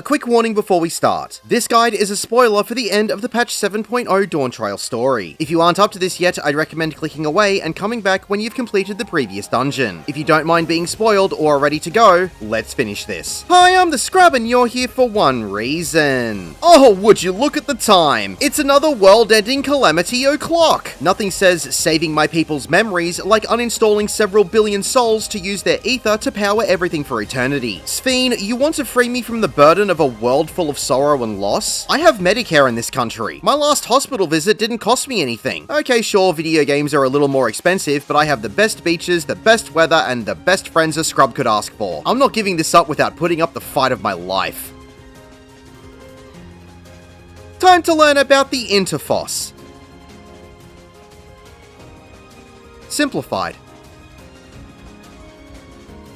quick warning before we start. This guide is a spoiler for the end of the patch 7.0 Dawntrail story. If you aren't up to this yet, I'd recommend clicking away and coming back when you've completed the previous dungeon. If you don't mind being spoiled or are ready to go, let's finish this. Hi, I'm the Scrub and you're here for one reason. Oh, would you look at the time? It's another world-ending calamity o'clock. Nothing says saving my people's memories like uninstalling several billion souls to use their ether to power everything for eternity. Sphene, you want to free me from the burden of a world full of sorrow and loss? I have Medicare in this country. My last hospital visit didn't cost me anything. Okay, sure, video games are a little more expensive, but I have the best beaches, the best weather, and the best friends a Scrub could ask for. I'm not giving this up without putting up the fight of my life. Time to learn about the Interphos. Simplified.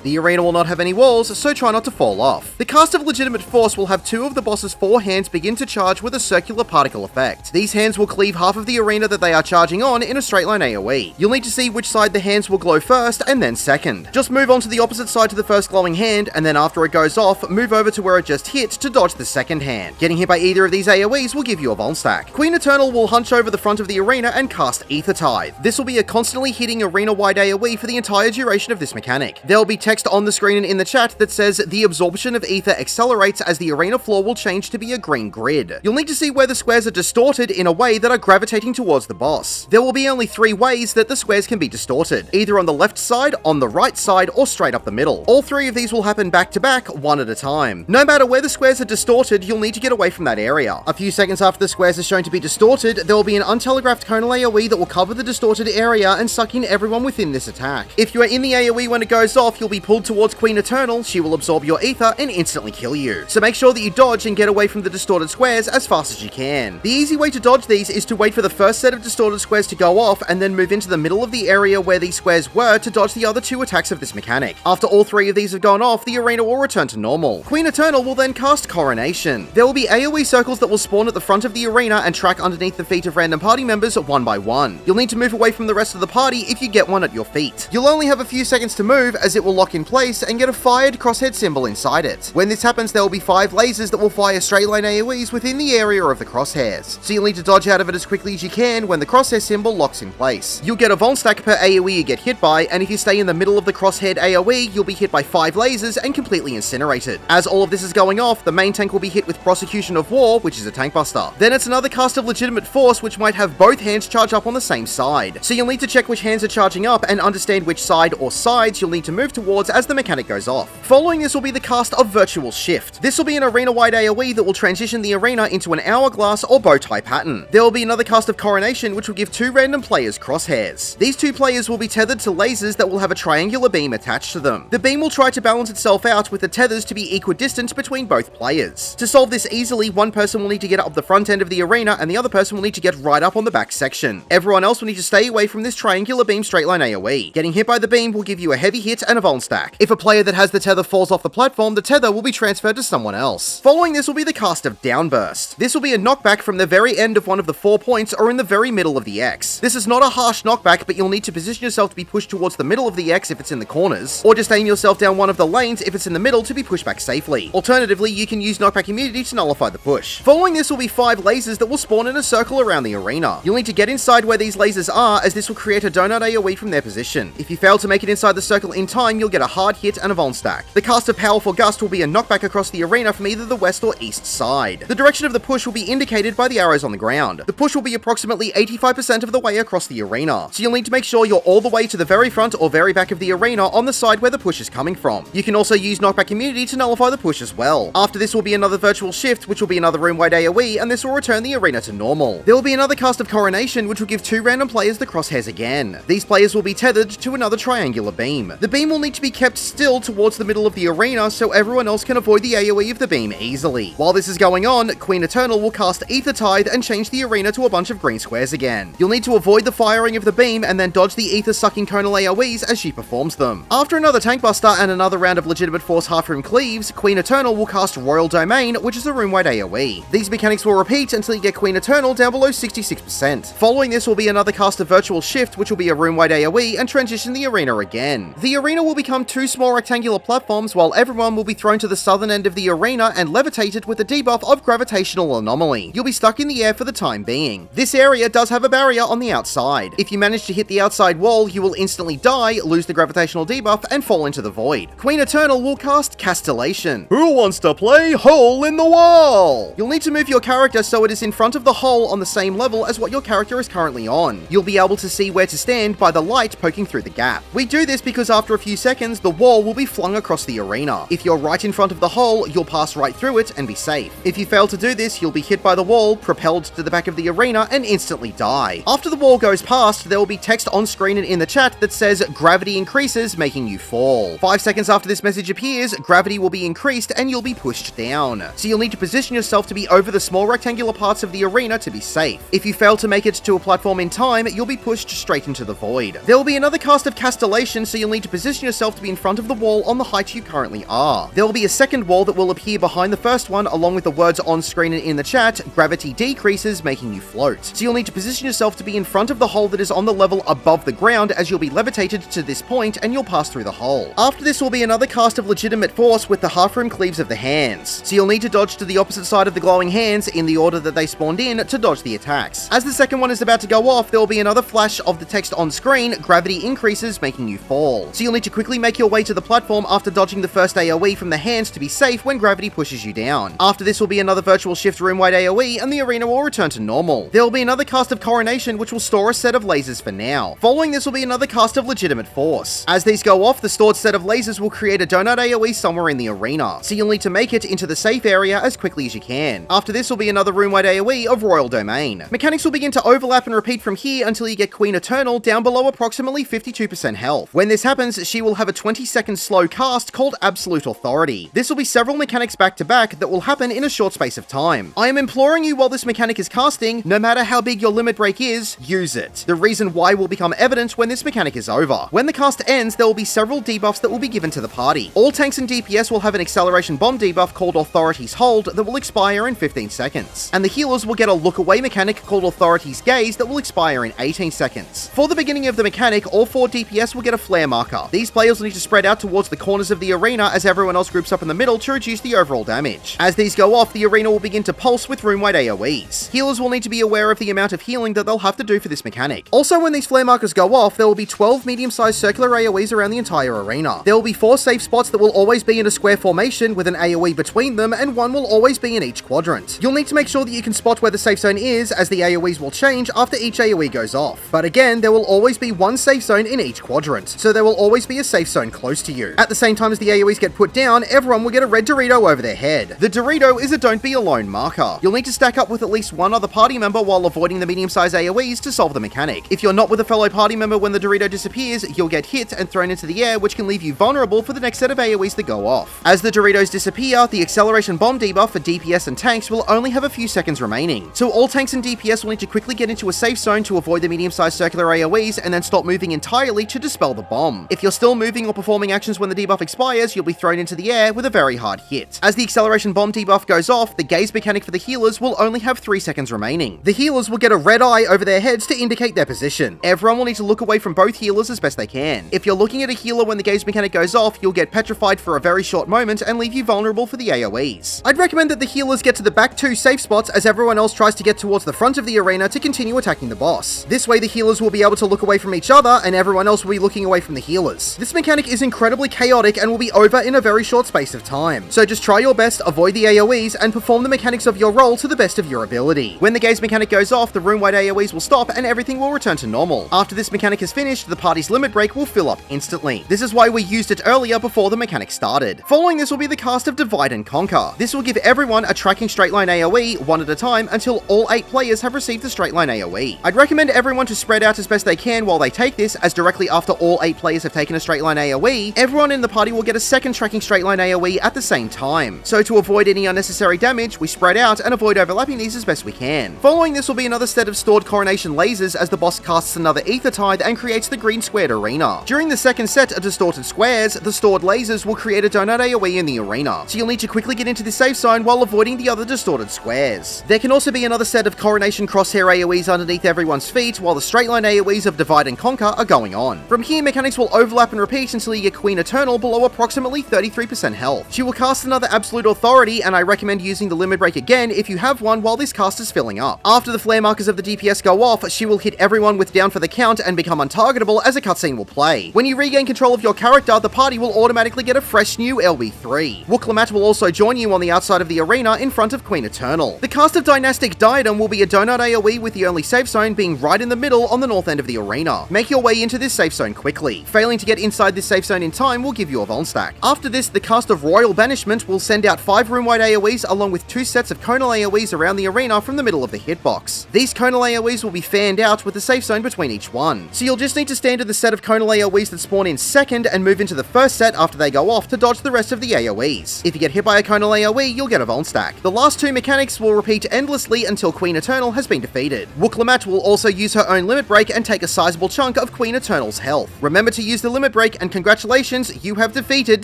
The arena will not have any walls, so try not to fall off. The cast of legitimate force will have two of the boss's four hands begin to charge with a circular particle effect. These hands will cleave half of the arena that they are charging on in a straight line AoE. You'll need to see which side the hands will glow first and then second. Just move on to the opposite side to the first glowing hand, and then after it goes off, move over to where it just hit to dodge the second hand. Getting hit by either of these AoEs will give you a Vol stack. Queen Eternal will hunch over the front of the arena and cast Ether Tithe. This will be a constantly hitting arena-wide AoE for the entire duration of this mechanic. There will be text on the screen and in the chat that says the absorption of ether accelerates as the arena floor will change to be a green grid. You'll need to see where the squares are distorted in a way that are gravitating towards the boss. There will be only three ways that the squares can be distorted, either on the left side, on the right side, or straight up the middle. All three of these will happen back to back, one at a time. No matter where the squares are distorted, you'll need to get away from that area. A few seconds after the squares are shown to be distorted, there will be an untelegraphed conal AoE that will cover the distorted area and suck in everyone within this attack. If you are in the AoE when it goes off, you'll be pulled towards Queen Eternal, she will absorb your ether and instantly kill you. So make sure that you dodge and get away from the distorted squares as fast as you can. The easy way to dodge these is to wait for the first set of distorted squares to go off and then move into the middle of the area where these squares were to dodge the other two attacks of this mechanic. After all three of these have gone off, the arena will return to normal. Queen Eternal will then cast Coronation. There will be AoE circles that will spawn at the front of the arena and track underneath the feet of random party members one by one. You'll need to move away from the rest of the party if you get one at your feet. You'll only have a few seconds to move as it will lock in place and get a fired crosshead symbol inside it. When this happens, there will be 5 lasers that will fire straight line AoEs within the area of the crosshairs. So you'll need to dodge out of it as quickly as you can when the crosshair symbol locks in place. You'll get a Vol stack per AoE you get hit by, and if you stay in the middle of the crosshead AoE, you'll be hit by 5 lasers and completely incinerated. As all of this is going off, the main tank will be hit with Prosecution of War, which is a tank buster. Then it's another cast of legitimate force, which might have both hands charge up on the same side. So you'll need to check which hands are charging up and understand which side or sides you'll need to move towards as the mechanic goes off. Following this will be the cast of Virtual Shift. This will be an arena-wide AoE that will transition the arena into an hourglass or bow tie pattern. There will be another cast of Coronation, which will give 2 random players crosshairs. These 2 players will be tethered to lasers that will have a triangular beam attached to them. The beam will try to balance itself out with the tethers to be equidistant between both players. To solve this easily, one person will need to get up the front end of the arena and the other person will need to get right up on the back section. Everyone else will need to stay away from this triangular beam straight line AoE. Getting hit by the beam will give you a heavy hit and a Vol stack. If a player that has the tether falls off the platform, the tether will be transferred to someone else. Following this will be the cast of Downburst. This will be a knockback from the very end of one of the 4 points or in the very middle of the X. This is not a harsh knockback, but you'll need to position yourself to be pushed towards the middle of the X if it's in the corners, or just aim yourself down one of the lanes if it's in the middle to be pushed back safely. Alternatively, you can use knockback immunity to nullify the push. Following this will be 5 lasers that will spawn in a circle around the arena. You'll need to get inside where these lasers are, as this will create a donut AoE from their position. If you fail to make it inside the circle in time, you'll get a hard hit and a Vol stack. The cast of Powerful Gust will be a knockback across the arena from either the west or east side. The direction of the push will be indicated by the arrows on the ground. The push will be approximately 85% of the way across the arena, so you'll need to make sure you're all the way to the very front or very back of the arena on the side where the push is coming from. You can also use knockback immunity to nullify the push as well. After this will be another Virtual Shift, which will be another room-wide AoE, and this will return the arena to normal. There will be another cast of Coronation, which will give 2 random players the crosshairs again. These players will be tethered to another triangular beam. The beam will need to be kept still towards the middle of the arena so everyone else can avoid the AoE of the beam easily. While this is going on, Queen Eternal will cast Ether Tithe and change the arena to a bunch of green squares again. You'll need to avoid the firing of the beam and then dodge the ether-sucking conal AoEs as she performs them. After another tank buster and another round of legitimate force half-room cleaves, Queen Eternal will cast Royal Domain, which is a room-wide AoE. These mechanics will repeat until you get Queen Eternal down below 66%. Following this will be another cast of Virtual Shift, which will be a room-wide AoE and transition the arena again. The arena will become become 2 small rectangular platforms, while everyone will be thrown to the southern end of the arena and levitated with the debuff of Gravitational Anomaly. You'll be stuck in the air for the time being. This area does have a barrier on the outside. If you manage to hit the outside wall, you will instantly die, lose the gravitational debuff, and fall into the void. Queen Eternal will cast Castellation. Who wants to play Hole in the Wall? You'll need to move your character so it is in front of the hole on the same level as what your character is currently on. You'll be able to see where to stand by the light poking through the gap. We do this because after a few seconds, the wall will be flung across the arena. If you're right in front of the hole, you'll pass right through it and be safe. If you fail to do this, you'll be hit by the wall, propelled to the back of the arena, and instantly die. After the wall goes past, there will be text on screen and in the chat that says gravity increases, making you fall. 5 seconds after this message appears, gravity will be increased and you'll be pushed down. So you'll need to position yourself to be over the small rectangular parts of the arena to be safe. If you fail to make it to a platform in time, you'll be pushed straight into the void. There will be another cast of Castellation, so you'll need to position yourself to be in front of the wall on the height you currently are. There will be a second wall that will appear behind the first one, along with the words on screen and in the chat, gravity decreases, making you float. So you'll need to position yourself to be in front of the hole that is on the level above the ground, as you'll be levitated to this point and you'll pass through the hole. After this will be another cast of Legitimate Force with the half-room cleaves of the hands. So you'll need to dodge to the opposite side of the glowing hands in the order that they spawned in to dodge the attacks. As the second one is about to go off, there will be another flash of the text on screen, gravity increases, making you fall. So you'll need to quickly make your way to the platform after dodging the first AoE from the hands to be safe when gravity pushes you down. After this will be another virtual shift room-wide AoE and the arena will return to normal. There will be another cast of Coronation which will store a set of lasers for now. Following this will be another cast of Legitimate Force. As these go off, the stored set of lasers will create a donut AoE somewhere in the arena, so you'll need to make it into the safe area as quickly as you can. After this will be another room-wide AoE of Royal Domain. Mechanics will begin to overlap and repeat from here until you get Queen Eternal down below approximately 52% health. When this happens, she will have a 20-second slow cast called Absolute Authority. This will be several mechanics back to back that will happen in a short space of time. I am imploring you while this mechanic is casting, no matter how big your limit break is, use it. The reason why will become evident when this mechanic is over. When the cast ends, there will be several debuffs that will be given to the party. All tanks and DPS will have an acceleration bomb debuff called Authority's Hold that will expire in 15 seconds. And the healers will get a look away mechanic called Authority's Gaze that will expire in 18 seconds. For the beginning of the mechanic, all 4 DPS will get a flare marker. These players will need to spread out towards the corners of the arena as everyone else groups up in the middle to reduce the overall damage. As these go off, the arena will begin to pulse with room-wide AoEs. Healers will need to be aware of the amount of healing that they'll have to do for this mechanic. Also, when these flare markers go off, there will be 12 medium-sized circular AoEs around the entire arena. There will be 4 safe spots that will always be in a square formation with an AoE between them, and 1 will always be in each quadrant. You'll need to make sure that you can spot where the safe zone is, as the AoEs will change after each AoE goes off. But again, there will always be 1 safe zone in each quadrant, so there will always be a safe zone close to you. At the same time as the AoEs get put down, everyone will get a red Dorito over their head. The Dorito is a don't be alone marker. You'll need to stack up with at least 1 other party member while avoiding the medium-sized AoEs to solve the mechanic. If you're not with a fellow party member when the Dorito disappears, you'll get hit and thrown into the air, which can leave you vulnerable for the next set of AoEs that go off. As the Doritos disappear, the acceleration bomb debuff for DPS and tanks will only have a few seconds remaining. So all tanks and DPS will need to quickly get into a safe zone to avoid the medium-sized circular AoEs and then stop moving entirely to dispel the bomb. If you're still moving or performing actions when the debuff expires, you'll be thrown into the air with a very hard hit. As the acceleration bomb debuff goes off, the gaze mechanic for the healers will only have 3 seconds remaining. The healers will get a red eye over their heads to indicate their position. Everyone will need to look away from both healers as best they can. If you're looking at a healer when the gaze mechanic goes off, you'll get petrified for a very short moment and leave you vulnerable for the AoEs. I'd recommend that the healers get to the back 2 safe spots as everyone else tries to get towards the front of the arena to continue attacking the boss. This way the healers will be able to look away from each other and everyone else will be looking away from the healers. This mechanic is incredibly chaotic and will be over in a very short space of time. So just try your best, avoid the AoEs, and perform the mechanics of your role to the best of your ability. When the gaze mechanic goes off, the room-wide AoEs will stop and everything will return to normal. After this mechanic is finished, the party's limit break will fill up instantly. This is why we used it earlier before the mechanic started. Following this will be the cast of Divide and Conquer. This will give everyone a tracking straight line AoE, 1 at a time, until all 8 players have received the straight line AoE. I'd recommend everyone to spread out as best they can while they take this, as directly after all 8 players have taken a straight line AoE, everyone in the party will get a second tracking straight line AoE at the same time. So to avoid any unnecessary damage, we spread out and avoid overlapping these as best we can. Following this will be another set of stored Coronation lasers as the boss casts another Ether Tithe and creates the green squared arena. During the second set of distorted squares, the stored lasers will create a donut AoE in the arena, so you'll need to quickly get into the safe zone while avoiding the other distorted squares. There can also be another set of Coronation crosshair AoEs underneath everyone's feet while the straight line AoEs of Divide and Conquer are going on. From here, mechanics will overlap and repeat case until you get Queen Eternal below approximately 33% health. She will cast another Absolute Authority, and I recommend using the Limit Break again if you have one while this cast is filling up. After the flare markers of the DPS go off, she will hit everyone with down for the count and become untargetable as a cutscene will play. When you regain control of your character, the party will automatically get a fresh new LB3. Wooklamat will also join you on the outside of the arena in front of Queen Eternal. The cast of Dynastic Diadem will be a donut AoE with the only safe zone being right in the middle on the north end of the arena. Make your way into this safe zone quickly. Failing to get inside this safe zone in time will give you a Vuln stack. After this, the cast of Royal Banishment will send out 5 room-wide AoEs along with 2 sets of conal AoEs around the arena from the middle of the hitbox. These conal AoEs will be fanned out with a safe zone between each one. So you'll just need to stand in the set of conal AoEs that spawn in second and move into the first set after they go off to dodge the rest of the AoEs. If you get hit by a conal AoE, you'll get a Vuln stack. The last 2 mechanics will repeat endlessly until Queen Eternal has been defeated. Wooklamat will also use her own Limit Break and take a sizable chunk of Queen Eternal's health. Remember to use the Limit Break, and congratulations, you have defeated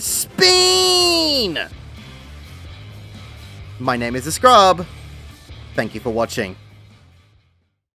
Speen! My name is The Scrub. Thank you for watching.